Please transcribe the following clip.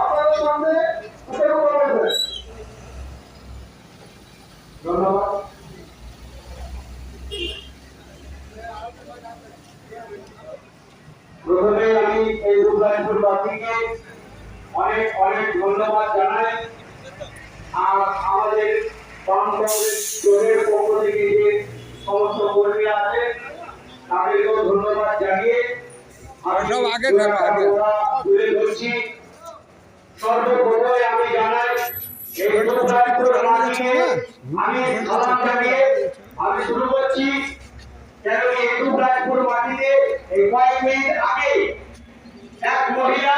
আপনাদের সামনে ধন্যবাদ। প্রথমে আমি এই দুর্গাপুরবাসীকে অনেক অনেক ধন্যবাদ জানাই। আর আমাদের দলের পক্ষ থেকে যে সমস্ত কর্মী আছে তাদেরকেও ধন্যবাদ জানিয়ে তুলে ধরছি। সর্বপ্রথমে আমি জানাই এই দুর্গাপুর মাটিকে আমি সালাম জানিয়ে আমি শুরু করছি। কেন এই দুর্গাপুর মাটিতে এই কয়েক মিনিট আগে এক মহিলা